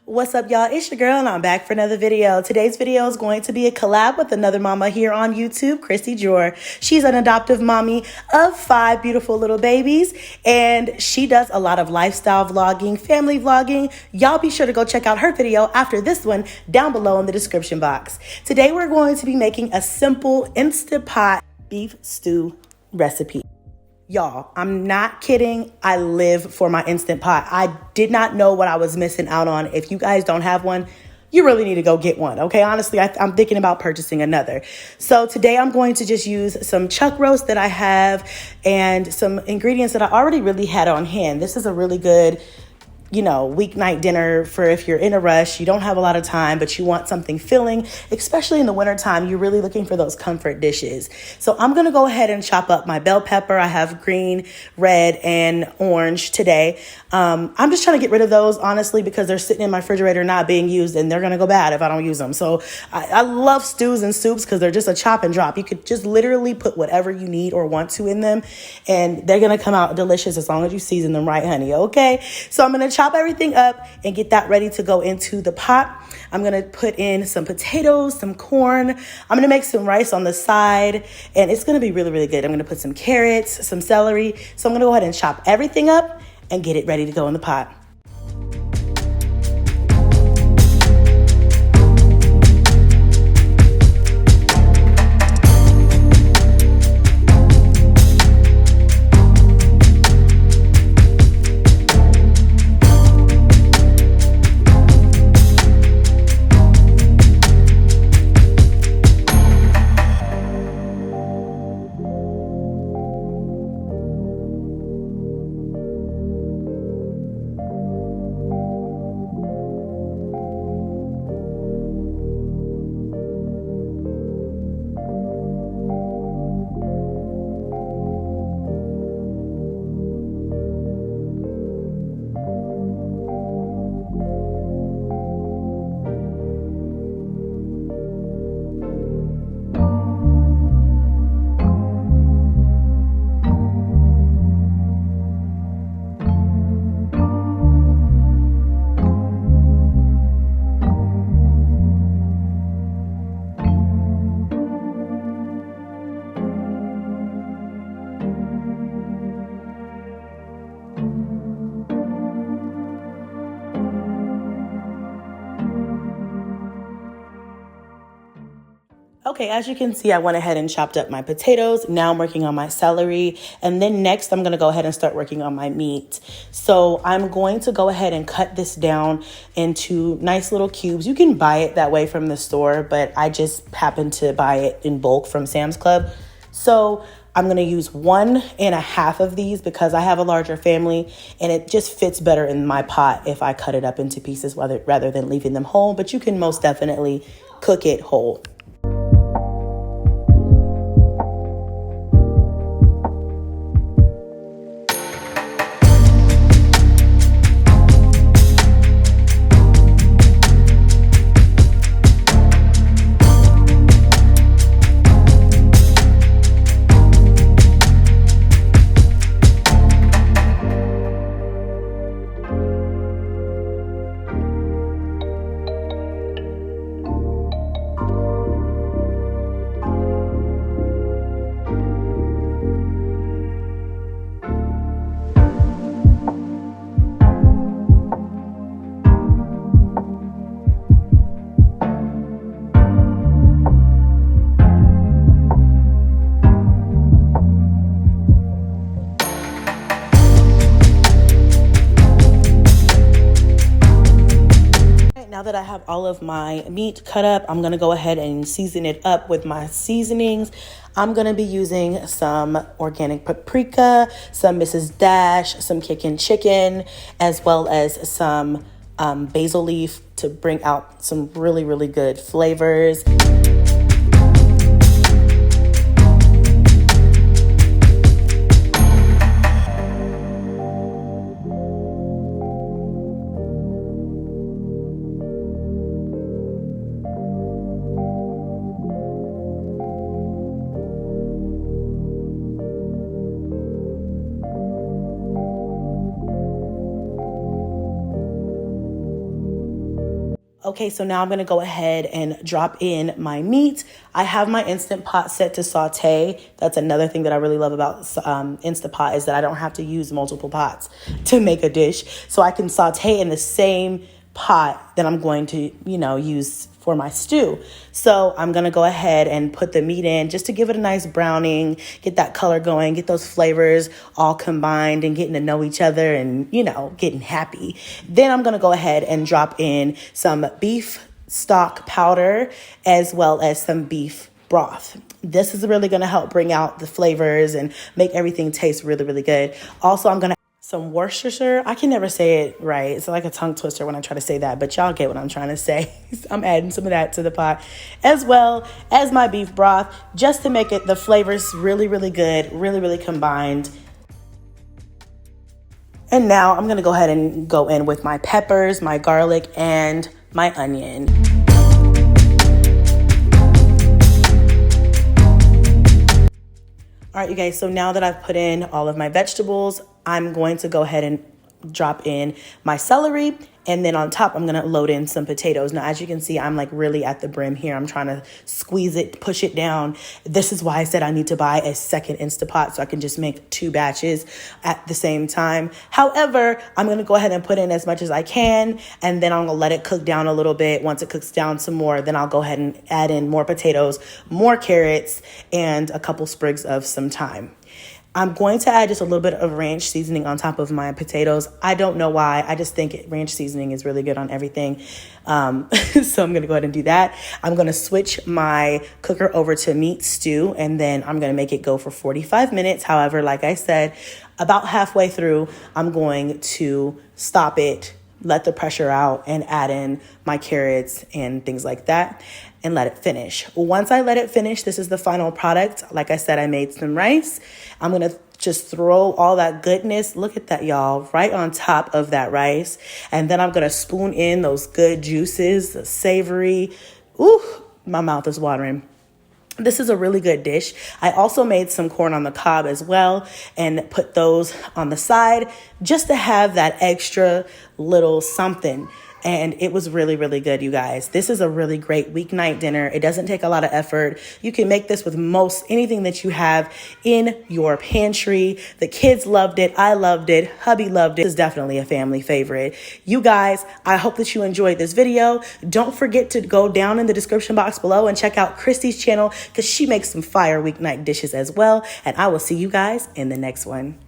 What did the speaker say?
What's up, y'all? It's your girl, and I'm back for another video. Today's video is going to be a collab with another mama here on YouTube, Chrissy. She's an adoptive mommy of 5 beautiful little babies, and she does a lot of lifestyle vlogging, family vlogging. Y'all be sure to go check out her video after this one down below in the description box. Today, we're going to be making a simple Instant Pot beef stew recipe. Y'all, I'm not kidding. I live for my Instant Pot. I did not know what I was missing out on. If you guys don't have one, you really need to go get one, okay? Honestly, I'm thinking about purchasing another. So today I'm going to just use some chuck roast that I have and some ingredients that I already really had on hand. This is a really good, weeknight dinner for if you're in a rush, you don't have a lot of time, but you want something filling, especially in the wintertime. You're really looking for those comfort dishes. So I'm going to go ahead and chop up my bell pepper. I have green, red, and orange today. I'm just trying to get rid of those, honestly, because they're sitting in my refrigerator not being used, and they're going to go bad if I don't use them. So I love stews and soups because they're just a chop and drop. You could just literally put whatever you need or want to in them, and they're going to come out delicious as long as you season them right, honey, okay? So I'm going to chop everything up and get that ready to go into the pot. I'm going to put in some potatoes, some corn. I'm going to make some rice on the side, and it's going to be really, really good. I'm going to put some carrots, some celery. So I'm going to go ahead and chop everything up and get it ready to go in the pot. Okay, as you can see, I went ahead and chopped up my potatoes. Now I'm working on my celery. And then next, I'm going to go ahead and start working on my meat. So I'm going to go ahead and cut this down into nice little cubes. You can buy it that way from the store, but I just happen to buy it in bulk from Sam's Club. So I'm going to use 1.5 of these because I have a larger family, and it just fits better in my pot if I cut it up into pieces rather than leaving them whole. But you can most definitely cook it whole. Now that I have all of my meat cut up, I'm going to go ahead and season it up with my seasonings. I'm going to be using some organic paprika, some Mrs. Dash, some kickin' chicken, as well as some basil leaf to bring out some really, really good flavors. Okay, so now I'm gonna go ahead and drop in my meat. I have my Instant Pot set to saute. That's another thing that I really love about Instant Pot is that I don't have to use multiple pots to make a dish. So I can saute in the same pot that I'm going to, use for my stew. So I'm gonna go ahead and put the meat in just to give it a nice browning, get that color going, get those flavors all combined and getting to know each other and, getting happy. Then I'm gonna go ahead and drop in some beef stock powder as well as some beef broth. This is really gonna help bring out the flavors and make everything taste really, really good. Also, I'm gonna some Worcestershire. I can never say it right. It's like a tongue twister when I try to say that, but y'all get what I'm trying to say. I'm adding some of that to the pot as well as my beef broth just to make it the flavors really, really good, really, really combined. And now I'm going to go ahead and go in with my peppers, my garlic, and my onion. All right, you guys, so now that I've put in all of my vegetables, I'm going to go ahead and drop in my celery. And then on top, I'm going to load in some potatoes. Now, as you can see, I'm like really at the brim here. I'm trying to squeeze it, push it down. This is why I said I need to buy a second Instapot so I can just make 2 batches at the same time. However, I'm going to go ahead and put in as much as I can. And then I'm going to let it cook down a little bit. Once it cooks down some more, then I'll go ahead and add in more potatoes, more carrots, and a couple sprigs of some thyme. I'm going to add just a little bit of ranch seasoning on top of my potatoes. I don't know why. I just think ranch seasoning is really good on everything. So I'm going to go ahead and do that. I'm going to switch my cooker over to meat stew, and then I'm going to make it go for 45 minutes. However, like I said, about halfway through, I'm going to stop it, let the pressure out, and add in my carrots and things like that and let it finish. Once I let it finish, this is the final product. Like I said, I made some rice. I'm going to just throw all that goodness, look at that, y'all, right on top of that rice. And then I'm going to spoon in those good juices, the savory. Ooh, my mouth is watering. This is a really good dish. I also made some corn on the cob as well and put those on the side just to have that extra little something. And it was really, really good, you guys. This is a really great weeknight dinner. It doesn't take a lot of effort. You can make this with most anything that you have in your pantry. The kids loved it. I loved it. Hubby loved it. It's definitely a family favorite. You guys, I hope that you enjoyed this video. Don't forget to go down in the description box below and check out Christy's channel because she makes some fire weeknight dishes as well. And I will see you guys in the next one.